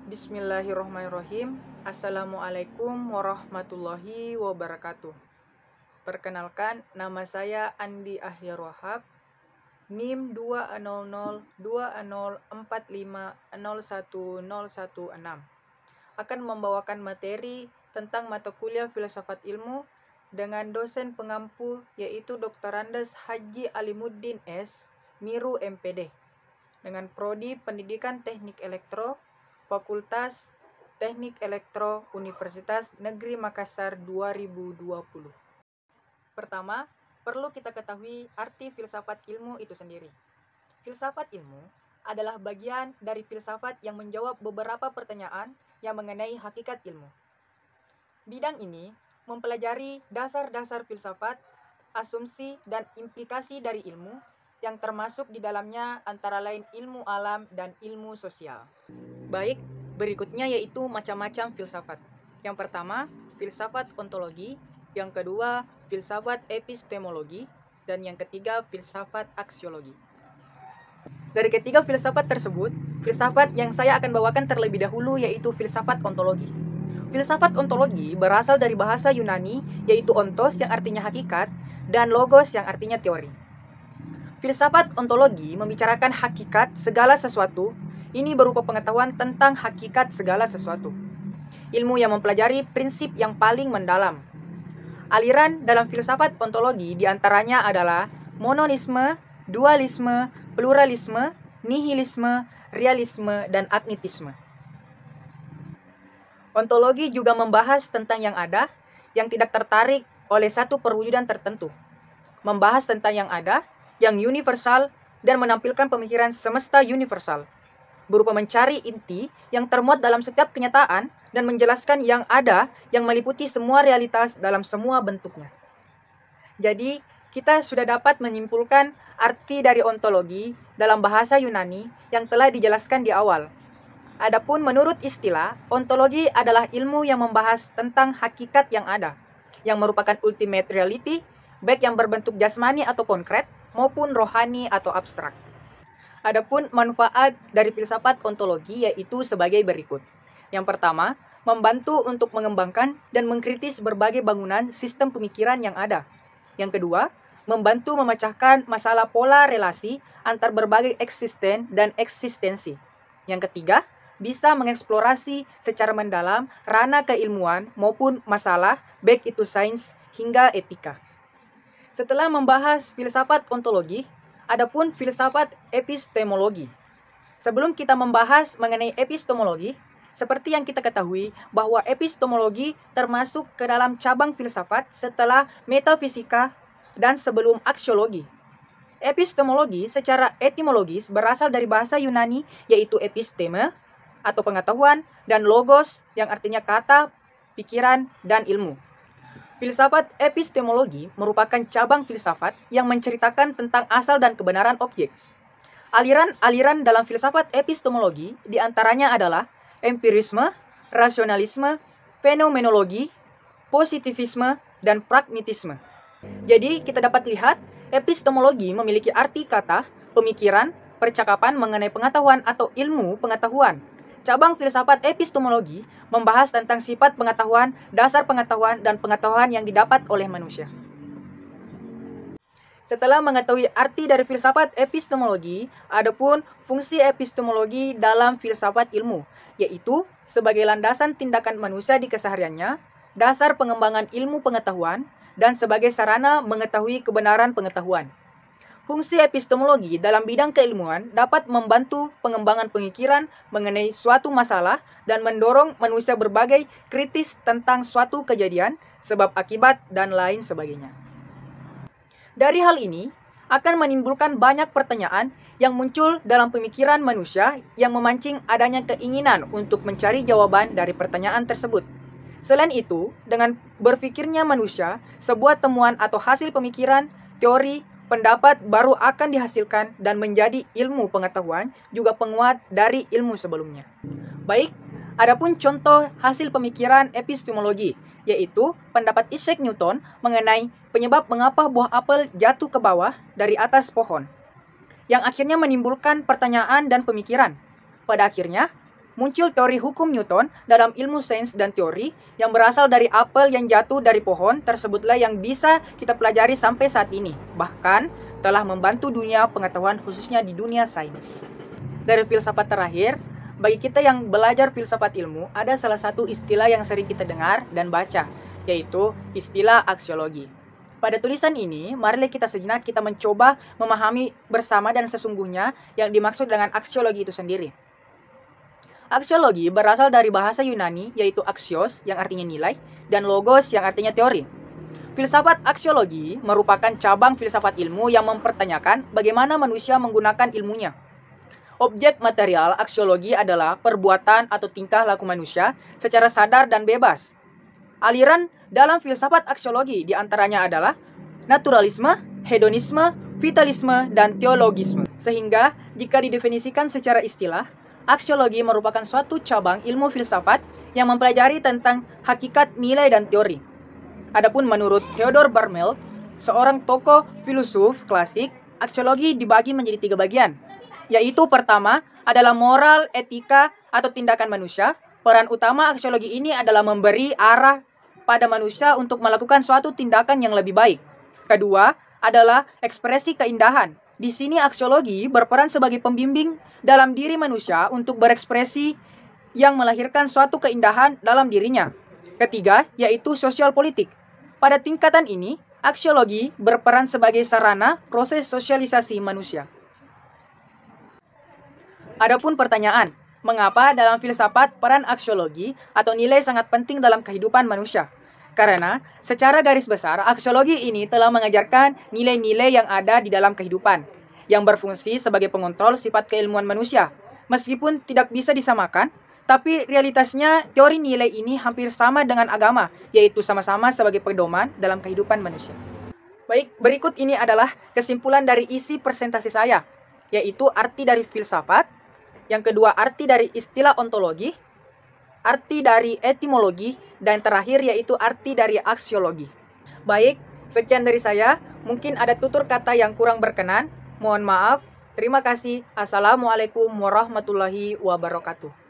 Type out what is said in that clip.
Bismillahirrohmanirrohim. Assalamualaikum warahmatullahi wabarakatuh. Perkenalkan, nama saya Andi Ahyar Wahab, NIM 2002045010116. Akan membawakan materi tentang mata kuliah filsafat ilmu dengan dosen pengampu yaitu Dr. Andes Haji Alimuddin S. Miru MPD dengan Prodi Pendidikan Teknik Elektro, Fakultas Teknik Elektro Universitas Negeri Makassar 2020. Pertama, perlu kita ketahui arti filsafat ilmu itu sendiri. Filsafat ilmu adalah bagian dari filsafat yang menjawab beberapa pertanyaan yang mengenai hakikat ilmu. Bidang ini mempelajari dasar-dasar filsafat, asumsi, dan implikasi dari ilmu yang termasuk di dalamnya antara lain ilmu alam dan ilmu sosial. Baik, berikutnya yaitu macam-macam filsafat. Yang pertama, filsafat ontologi, yang kedua, filsafat epistemologi, dan yang ketiga, filsafat aksiologi. Dari ketiga filsafat tersebut, filsafat yang saya akan bawakan terlebih dahulu yaitu filsafat ontologi. Filsafat ontologi berasal dari bahasa Yunani yaitu ontos yang artinya hakikat dan logos yang artinya teori. Filsafat ontologi membicarakan hakikat segala sesuatu. Ini berupa pengetahuan tentang hakikat segala sesuatu. Ilmu yang mempelajari prinsip yang paling mendalam. Aliran dalam filsafat ontologi diantaranya adalah mononisme, dualisme, pluralisme, nihilisme, realisme, dan agnotisme. Ontologi juga membahas tentang yang ada, yang tidak tertarik oleh satu perwujudan tertentu. Membahas tentang yang ada, yang universal, dan menampilkan pemikiran semesta universal, berupa mencari inti yang termuat dalam setiap kenyataan dan menjelaskan yang ada yang meliputi semua realitas dalam semua bentuknya. Jadi, kita sudah dapat menyimpulkan arti dari ontologi dalam bahasa Yunani yang telah dijelaskan di awal. Adapun menurut istilah, ontologi adalah ilmu yang membahas tentang hakikat yang ada, yang merupakan ultimate reality, baik yang berbentuk jasmani atau konkret, maupun rohani atau abstrak. Adapun manfaat dari filsafat ontologi yaitu sebagai berikut. Yang pertama, membantu untuk mengembangkan dan mengkritis berbagai bangunan sistem pemikiran yang ada. Yang kedua, membantu memecahkan masalah pola relasi antar berbagai eksisten dan eksistensi. Yang ketiga, bisa mengeksplorasi secara mendalam ranah keilmuan maupun masalah, baik itu sains hingga etika. Setelah membahas filsafat ontologi, adapun filsafat epistemologi. Sebelum kita membahas mengenai epistemologi, seperti yang kita ketahui bahwa epistemologi termasuk ke dalam cabang filsafat setelah metafisika dan sebelum aksiologi. Epistemologi secara etimologis berasal dari bahasa Yunani yaitu episteme atau pengetahuan dan logos yang artinya kata, pikiran, dan ilmu. Filsafat epistemologi merupakan cabang filsafat yang menceritakan tentang asal dan kebenaran objek. Aliran-aliran dalam filsafat epistemologi diantaranya adalah empirisme, rasionalisme, fenomenologi, positivisme, dan pragmatisme. Jadi kita dapat lihat epistemologi memiliki arti kata, pemikiran, percakapan mengenai pengetahuan atau ilmu pengetahuan. Cabang filsafat epistemologi membahas tentang sifat pengetahuan, dasar pengetahuan, dan pengetahuan yang didapat oleh manusia. Setelah mengetahui arti dari filsafat epistemologi, adapun fungsi epistemologi dalam filsafat ilmu, yaitu sebagai landasan tindakan manusia di kesehariannya, dasar pengembangan ilmu pengetahuan, dan sebagai sarana mengetahui kebenaran pengetahuan. Fungsi epistemologi dalam bidang keilmuan dapat membantu pengembangan pemikiran mengenai suatu masalah dan mendorong manusia berbagai kritis tentang suatu kejadian, sebab akibat, dan lain sebagainya. Dari hal ini, akan menimbulkan banyak pertanyaan yang muncul dalam pemikiran manusia yang memancing adanya keinginan untuk mencari jawaban dari pertanyaan tersebut. Selain itu, dengan berpikirnya manusia, sebuah temuan atau hasil pemikiran, teori, pendapat baru akan dihasilkan dan menjadi ilmu pengetahuan juga penguat dari ilmu sebelumnya. Baik, adapun contoh hasil pemikiran epistemologi, yaitu pendapat Isaac Newton mengenai penyebab mengapa buah apel jatuh ke bawah dari atas pohon, yang akhirnya menimbulkan pertanyaan dan pemikiran. Pada akhirnya, muncul teori hukum Newton dalam ilmu sains dan teori yang berasal dari apel yang jatuh dari pohon tersebutlah yang bisa kita pelajari sampai saat ini. Bahkan telah membantu dunia pengetahuan khususnya di dunia sains. Dari filsafat terakhir, bagi kita yang belajar filsafat ilmu, ada salah satu istilah yang sering kita dengar dan baca, yaitu istilah aksiologi. Pada tulisan ini, marilah kita sejenak kita mencoba memahami bersama dan sesungguhnya yang dimaksud dengan aksiologi itu sendiri. Aksiologi berasal dari bahasa Yunani yaitu axios yang artinya nilai dan logos yang artinya teori. Filsafat aksiologi merupakan cabang filsafat ilmu yang mempertanyakan bagaimana manusia menggunakan ilmunya. Objek material aksiologi adalah perbuatan atau tingkah laku manusia secara sadar dan bebas. Aliran dalam filsafat aksiologi diantaranya adalah naturalisme, hedonisme, vitalisme, dan teologisme. Sehingga jika didefinisikan secara istilah, aksiologi merupakan suatu cabang ilmu filsafat yang mempelajari tentang hakikat, nilai, dan teori. Adapun menurut Theodor Barmelt, seorang tokoh filosof klasik, aksiologi dibagi menjadi 3 bagian, yaitu pertama adalah moral, etika, atau tindakan manusia. Peran utama aksiologi ini adalah memberi arah pada manusia untuk melakukan suatu tindakan yang lebih baik. Kedua adalah ekspresi keindahan. Di sini aksiologi berperan sebagai pembimbing dalam diri manusia untuk berekspresi yang melahirkan suatu keindahan dalam dirinya. Ketiga, yaitu sosial politik. Pada tingkatan ini, aksiologi berperan sebagai sarana proses sosialisasi manusia. Adapun pertanyaan, mengapa dalam filsafat peran aksiologi atau nilai sangat penting dalam kehidupan manusia? Karena secara garis besar, aksiologi ini telah mengajarkan nilai-nilai yang ada di dalam kehidupan, yang berfungsi sebagai pengontrol sifat keilmuan manusia. Meskipun tidak bisa disamakan, tapi realitasnya teori nilai ini hampir sama dengan agama, yaitu sama-sama sebagai pedoman dalam kehidupan manusia. Baik, berikut ini adalah kesimpulan dari isi presentasi saya, yaitu arti dari filsafat, yang kedua arti dari istilah ontologi, arti dari etimologi, dan terakhir yaitu arti dari aksiologi. Baik, sekian dari saya. Mungkin ada tutur kata yang kurang berkenan. Mohon maaf. Terima kasih. Assalamualaikum warahmatullahi wabarakatuh.